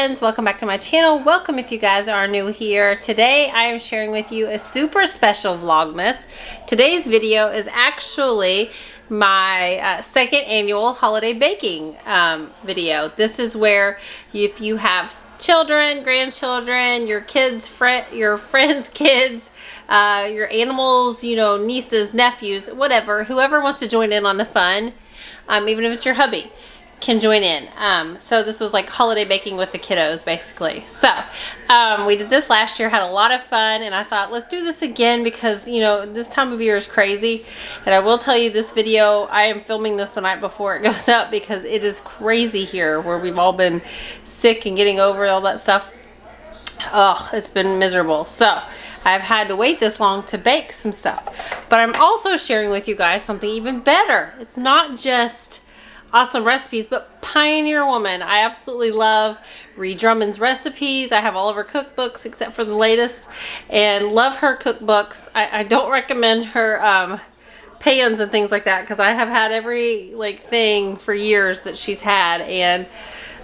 friends, welcome back to my channel. Welcome if you guys are new here. Today I am sharing with you a super special Vlogmas. Today's video is actually my second annual holiday baking video. This is where if you have children, grandchildren, your kids, your friends' kids, your animals, you know, nieces, nephews, whatever, whoever wants to join in on the fun, even if it's your hubby, can join in. So this was like holiday baking with the kiddos, basically. So we did this last year, had a lot of fun, and I thought let's do this again because, you know, this time of year is crazy. And I will tell you, this video, I am filming this the night before it goes up because it is crazy here where we've all been sick and getting over all that stuff. Oh, it's been miserable. So I've had to wait this long to bake some stuff. But I'm also sharing with you guys something even better. It's not just awesome recipes, but Pioneer Woman. I absolutely love Ree Drummond's recipes. I have all of her cookbooks except for the latest, and love her cookbooks. I don't recommend her pans and things like that because I have had every thing for years that she's had, and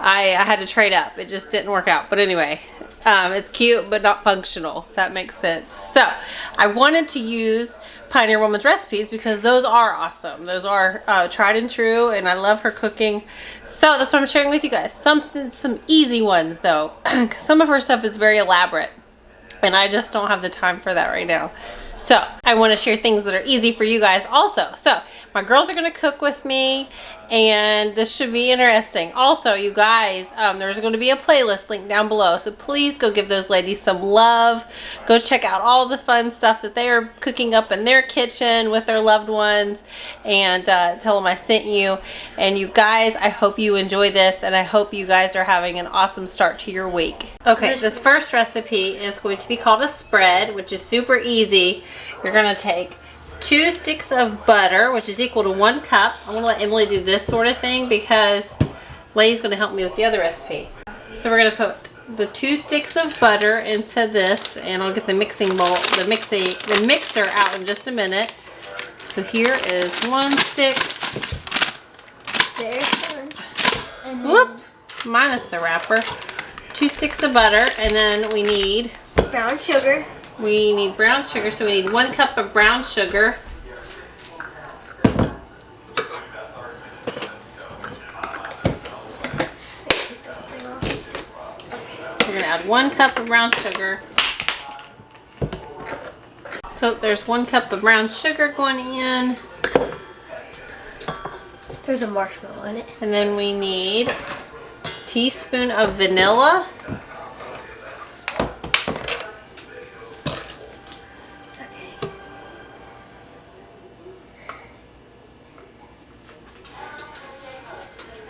I had to trade up. It just didn't work out. But anyway, it's cute but not functional, if that makes sense. So I wanted to use Pioneer Woman's recipes because those are awesome. Those are tried and true, and I love her cooking. So that's what I'm sharing with you guys. Some easy ones though, because some of her stuff is very elaborate, and I just don't have the time for that right now. So I want to share things that are easy for you guys also. So my girls are going to cook with me, and this should be interesting. Also, you guys, there's going to be a playlist link down below, so please go give those ladies some love. Go check out all the fun stuff that they are cooking up in their kitchen with their loved ones, and tell them I sent you. And you guys, I hope you enjoy this, and I hope you guys are having an awesome start to your week. Okay, this first recipe is going to be called a spread, which is super easy. You're going to take 2 sticks of butter, which is equal to 1 cup. I'm going to let Emily do this sort of thing because Lay's going to help me with the other recipe. So we're going to put the 2 sticks of butter into this, and I'll get the mixing bowl, the mixer out in just a minute. So here is 1 stick. There's one. And Whoop! Minus the wrapper. 2 sticks of butter, and then we need brown sugar. We need brown sugar, so we need 1 cup of brown sugar. We're going to add 1 cup of brown sugar. So there's 1 cup of brown sugar going in. There's a marshmallow in it. And then we need a teaspoon of vanilla.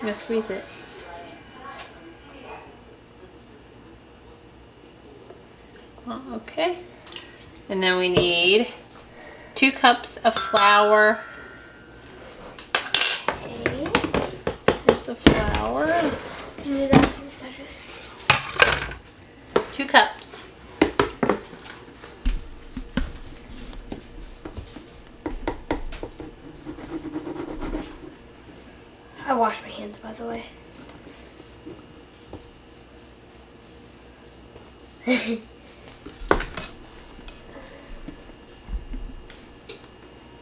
I'm going to squeeze it. Okay. And then we need 2 cups of flour. Okay. There's the flour. 2 cups. I washed my hands, by the way.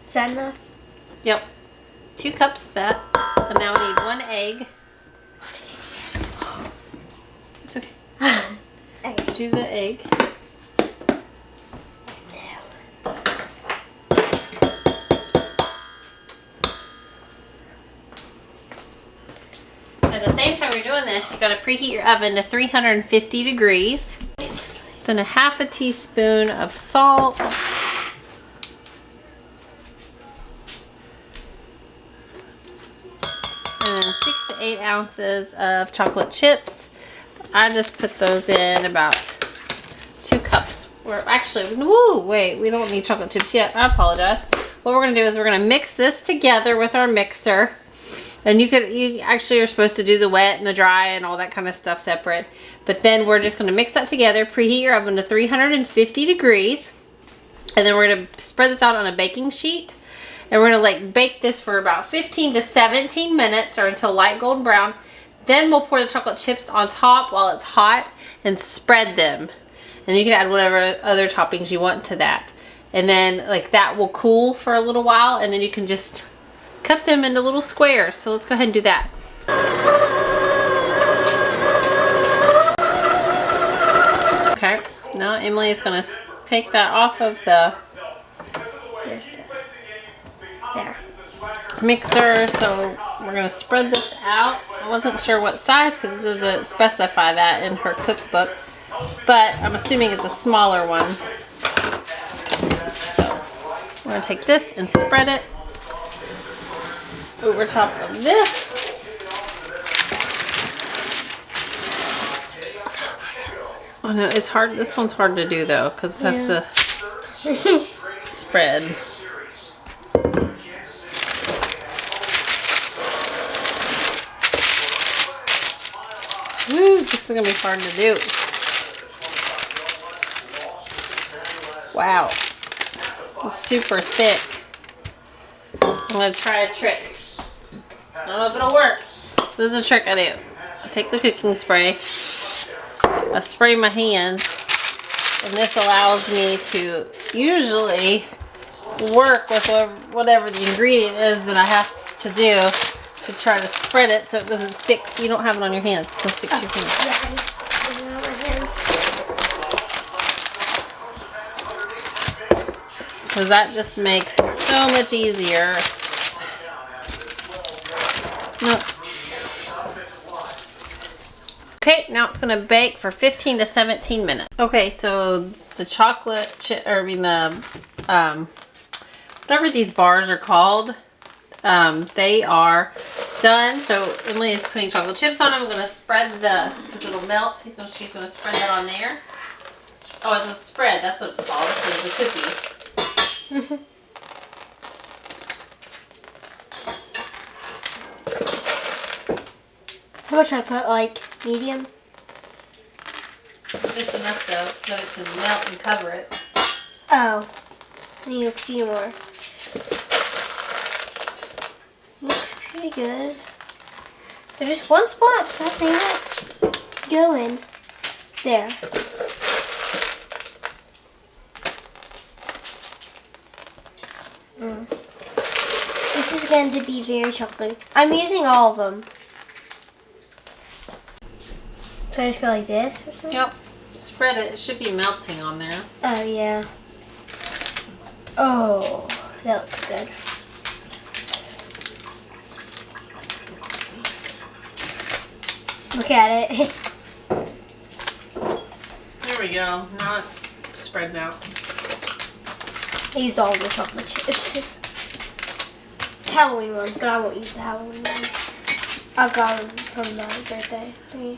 Is that enough? Yep. 2 cups of that. And now we need 1 egg. It's okay. Okay. Do the egg. At the same time you're doing this, you got to preheat your oven to 350 degrees. Then a half a teaspoon of salt. And 6 to 8 ounces of chocolate chips. I just put those in about 2 cups. Or actually, woo, wait, we don't need chocolate chips yet. I apologize. What we're going to do is we're going to mix this together with our mixer. And you actually are supposed to do the wet and the dry and all that kind of stuff separate. But then we're just going to mix that together, preheat your oven to 350 degrees. And then we're going to spread this out on a baking sheet. And we're going to bake this for about 15 to 17 minutes or until light golden brown. Then we'll pour the chocolate chips on top while it's hot and spread them. And you can add whatever other toppings you want to that. And then like that will cool for a little while, and then you can just cut them into little squares. So let's go ahead and do that. Okay, now Emily is going to take that off of the mixer. So we're going to spread this out. I wasn't sure what size because it doesn't specify that in her cookbook, but I'm assuming it's a smaller one. So we're going to take this and spread it over top of this. Oh no, it's hard. This one's hard to do though because it has to spread. Woo, this is gonna be hard to do. Wow, it's super thick. I'm gonna try a trick. I don't know if it'll work. This is a trick I do. I take the cooking spray, I spray my hands, and this allows me to usually work with whatever the ingredient is that I have to do to try to spread it so it doesn't stick. You don't have it on your hands. It's going to stick to your fingers. Yeah, I just on my hands. Because that just makes it so much easier. No. Okay, now it's going to bake for 15 to 17 minutes. Okay, so the chocolate chip, or I mean the, whatever these bars are called, they are done. So Emily is putting chocolate chips on them. I'm going to spread because it'll melt. She's going to spread that on there. Oh, it's a spread. That's what it's called. It's a cookie. How much should I put? Like medium? Just enough though, so it can melt and cover it. Oh, I need a few more. Looks pretty good. There's just one spot. That thing going there. This is going to be very chocolatey. I'm using all of them. So I just go like this or something? Yep. Spread it. It should be melting on there. Oh, yeah. Oh, that looks good. Look at it. There we go. Now it's spread out. I used all the chocolate chips. It's Halloween ones, but I won't use the Halloween ones. I got them from my birthday thingy.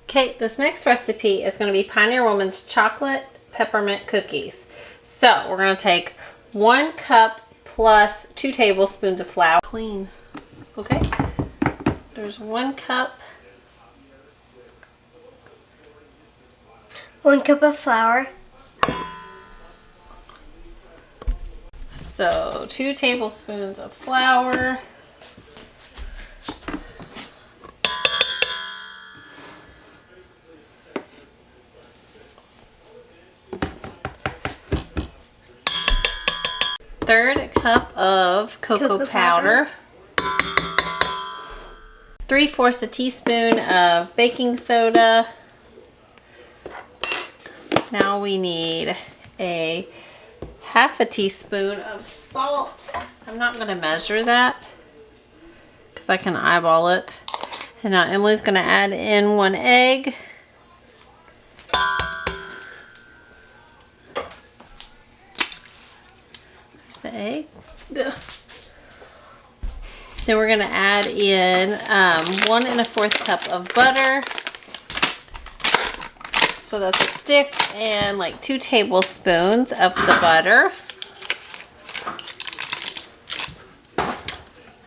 Okay, this next recipe is going to be Pioneer Woman's chocolate peppermint cookies. So we're going to take 1 cup plus 2 tablespoons of flour. Clean. Okay. There's 1 cup. 1 cup of flour. So 2 tablespoons of flour. Third cup of cocoa powder. 3/4 a teaspoon of baking soda. Now we need a 1/2 teaspoon of salt. I'm not going to measure that because I can eyeball it. And now Emily's going to add in 1 egg. There's the egg. Ugh. Then we're going to add in 1 1/4 cup of butter. So that's a stick and like 2 tablespoons of the butter.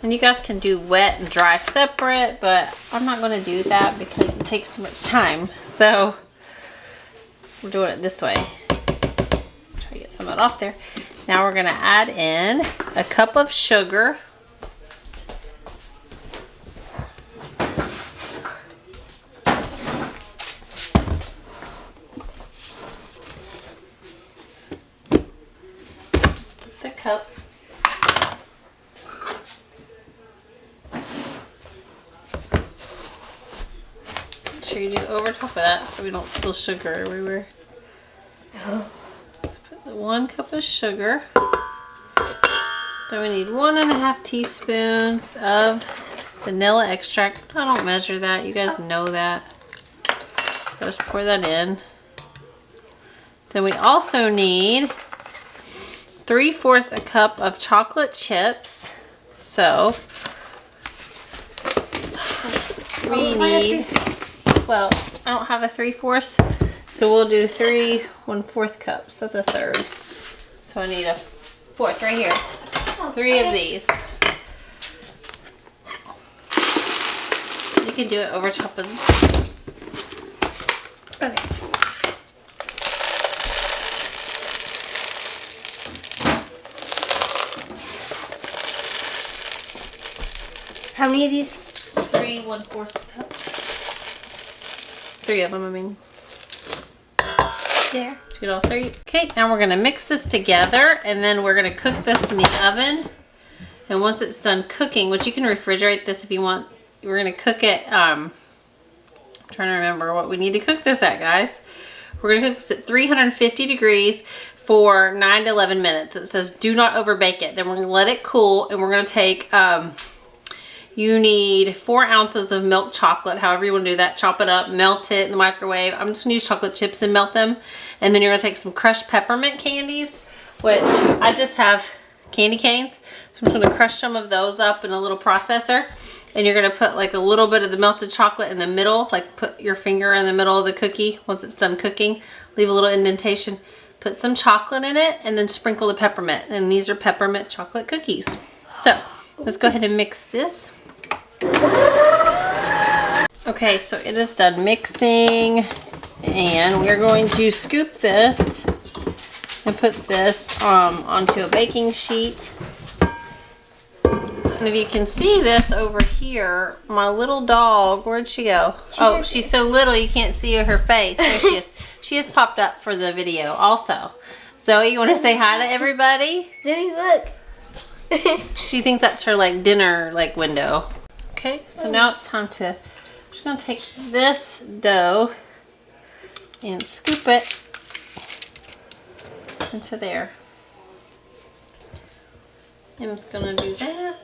And you guys can do wet and dry separate, but I'm not going to do that because it takes too much time. So we're doing it this way. Try to get some of it off there. Now we're gonna add in a cup of sugar. The cup. Make sure you do over top of that so we don't spill sugar everywhere. Let's put the 1 cup of sugar. Then we need 1.5 teaspoons of vanilla extract. I don't measure that. You guys know that. I'll just pour that in. Then we also need 3/4 a cup of chocolate chips. So we need, well, I don't have a 3/4, so we'll do 3 1/4 cups. That's a third. So I need a 4th right here. 3 of these. You can do it over top of. Okay. How many of these? 3 1/4 cups. 3 of them, I mean. There. Get all 3. Okay, now we're gonna mix this together, and then we're gonna cook this in the oven. And once it's done cooking, which you can refrigerate this if you want, we're gonna cook it. I'm trying to remember what we need to cook this at, guys. We're gonna cook this at 350 degrees for 9 to 11 minutes. It says do not over bake it. Then we're gonna let it cool, and we're gonna take. You need 4 ounces of milk chocolate, however you want to do that. Chop it up, melt it in the microwave. I'm just going to use chocolate chips and melt them. And then you're going to take some crushed peppermint candies, which I just have candy canes. So I'm just going to crush some of those up in a little processor. And you're going to put like a little bit of the melted chocolate in the middle. Like put your finger in the middle of the cookie once it's done cooking. Leave a little indentation. Put some chocolate in it and then sprinkle the peppermint. And these are peppermint chocolate cookies. So let's go ahead and mix this. Okay, so it is done mixing, and we're going to scoop this and put this onto a baking sheet. And if you can see this over here, my little dog, where'd she go? Oh, she's so little you can't see her face. There she is. She has popped up for the video also. Zoe, you want to say hi to everybody? Zoe, look. She thinks that's her like dinner like window. Okay, so now it's time to, I'm just going to take this dough and scoop it into there. I'm just going to do that.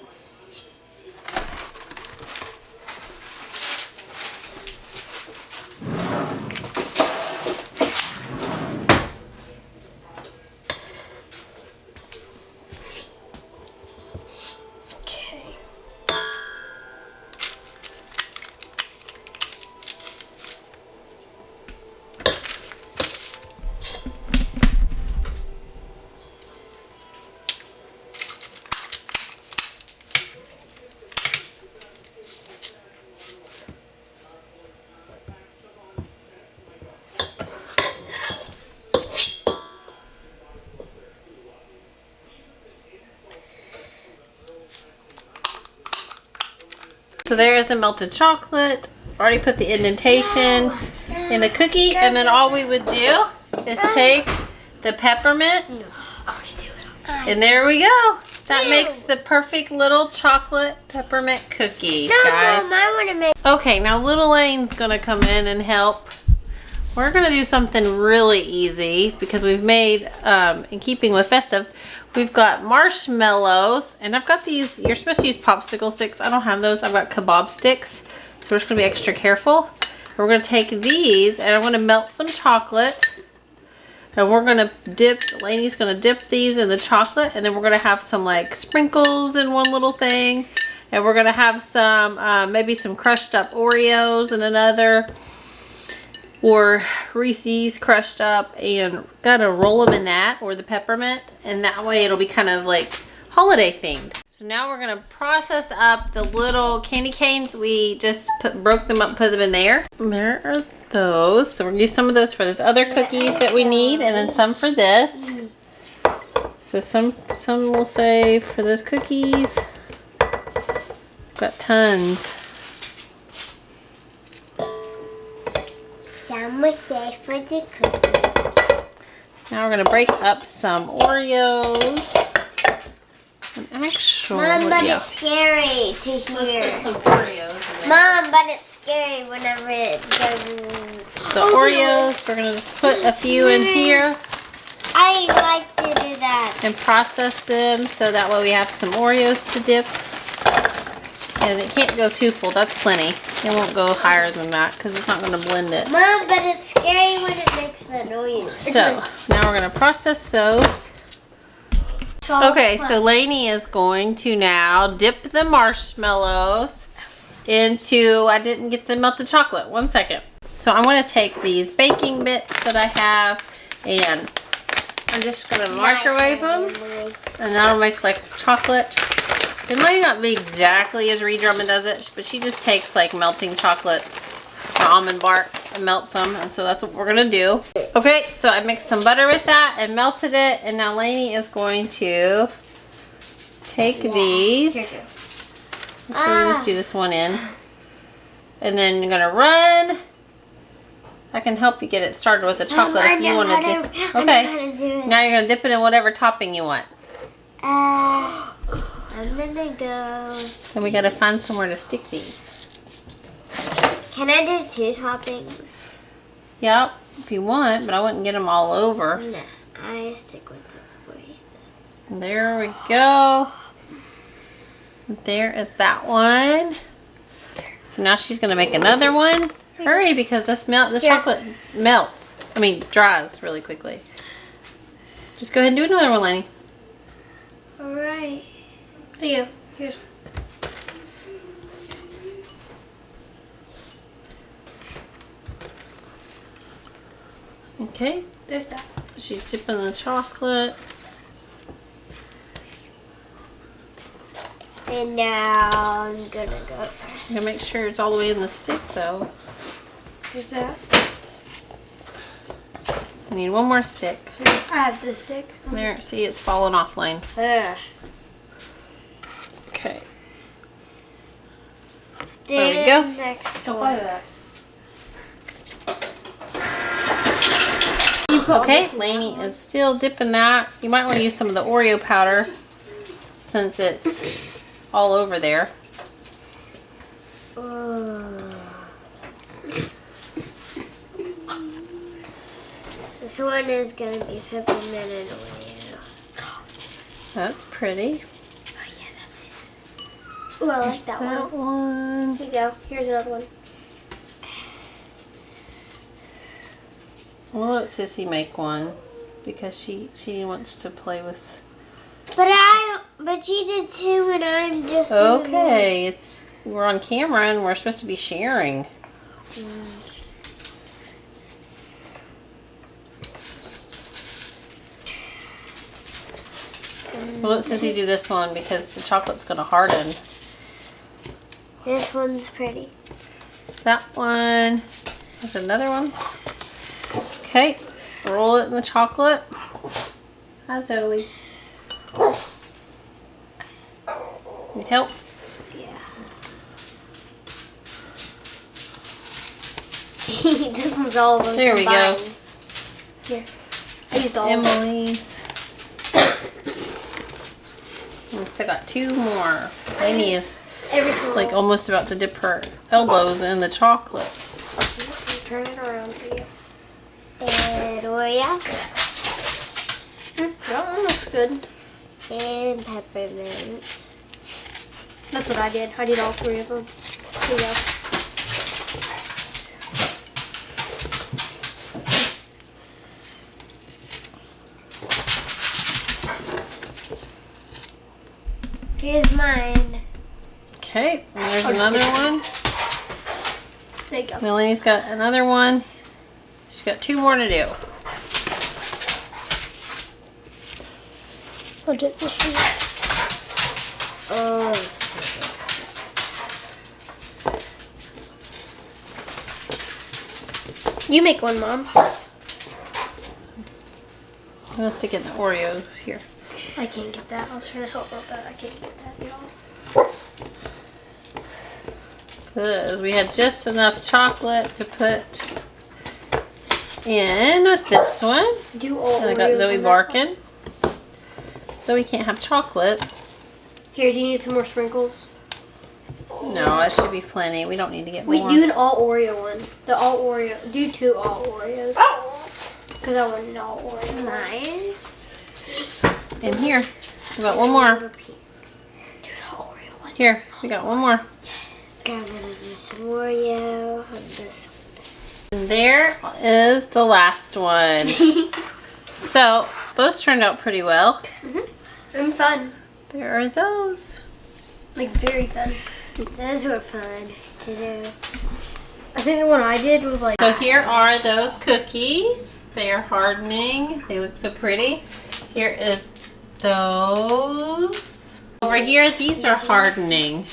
So there is the melted chocolate. Already put the indentation in the cookie, and then all we would do is take the peppermint, and there we go. That makes the perfect little chocolate peppermint cookie, guys. Mom, I want to make. Okay, now little Lane's gonna come in and help. We're gonna do something really easy because we've made, in keeping with festive, we've got marshmallows, and I've got these, you're supposed to use popsicle sticks. I don't have those, I've got kebab sticks. So we're just gonna be extra careful. We're gonna take these, and I'm gonna melt some chocolate. And we're gonna dip, Lainey's gonna dip these in the chocolate, and then we're gonna have some like sprinkles in one little thing. And we're gonna have some, maybe some crushed up Oreos in another. Or Reese's crushed up, and gotta roll them in that, or the peppermint, and that way it'll be kind of like holiday themed. So now we're gonna process up the little candy canes. We just broke them up, put them in there. There are those. So we're gonna use some of those for those other cookies that we need, and then some for this. So some will say for those cookies. Got tons. Some will say for the cookies. Now we're gonna break up some Oreos. An actual, Mom, but yeah. it's scary to hear. Let's put some Oreos in there. Mom, but it's scary whenever it goes. The Oreos, we're gonna just put a few in here I like to do that. and process them so that way we have some Oreos to dip. And it can't go too full, that's plenty. It won't go higher than that because it's not gonna blend it. Mom, but it's scary when it makes that noise. So now we're gonna process those. Okay, so Lainey is going to now dip the marshmallows into, I didn't get the melted chocolate, 1 second. So I'm going to take these baking bits that I have and I'm just going to microwave them and that'll make like chocolate. It might not be exactly as Ree Drummond does it, but she just takes like melting chocolates, almond bark, and melts them, and so that's what we're gonna do. Okay, so I mixed some butter with that and melted it, and now Lainey is going to take these. So you just do this one in, and then you're gonna run. I can help you get it started with the chocolate if you want to dip. Okay, now you're gonna dip it in whatever topping you want. I'm gonna go. Then we gotta find somewhere to stick these. Can I do 2 toppings? Yep, if you want, but I wouldn't get them all over. No, I stick with the way. There we go. There is that one. So now she's gonna make another one. Hurry, because this chocolate melts. I mean, dries really quickly. Just go ahead and do another one, Lainey. All right. There you go. Here's. Okay. There's that. She's dipping the chocolate. And now I'm gonna go. You gotta make sure it's all the way in the stick, though. There's that. I need one more stick. I have this stick. There, see, it's falling off, Lane. Ugh. Okay. There we go. Next Don't one. buy that. Okay, Lainey is still dipping that. You might want to use some of the Oreo powder since it's all over there. This one is gonna be peppermint and Oreo. That's pretty. Oh yeah, that's it. Ooh, I like that one. That one. Here you go. Here's another one. We'll let Sissy make one because she wants to play with. But she did 2 and I'm just doing Okay, we're on camera and we're supposed to be sharing. Well, let Sissy do this one because the chocolate's gonna harden. This one's pretty. There's that one. There's another one. Okay, roll it in the chocolate. Hi, Zoe. Need help? Yeah. This one's all of them. There we go. combined. Here. I used all of them. Emily's. We still got 2 more. Lainey is Every single like almost about to dip her elbows in the chocolate. Turn it around for you. And Oreo. That one looks good. And peppermint. That's what I did. I did all 3 of them. Here you go. Here's mine. Okay, and there's another one. There you go. Melanie's got another one. She's got 2 more to do. I'll dip this one. Oh. You make one, Mom. I'm gonna stick it in the Oreos here. I can't get that. I was trying to help out, but I can't get that, y'all. Because we had just enough chocolate to put in with this one. Do all And I got Oreos Zoe in that barking. Zoe can't have chocolate. Here, do you need some more sprinkles? No, that should be plenty. We don't need to get Wait, more. do an all Oreo one. The all Oreo. Do 2 all Oreos. Because I want an all Oreo. Nice. In here. We got one more. Do an all Oreo one. Here, we got one more. So I'm gonna do some Oreo on this one. And there is the last one. So, those turned out pretty well. And fun. There are those. Like, very fun. Those were fun to do. I think the one I did was like... So here are those cookies. They are hardening. They look so pretty. Here is those. Over here, these are hardening.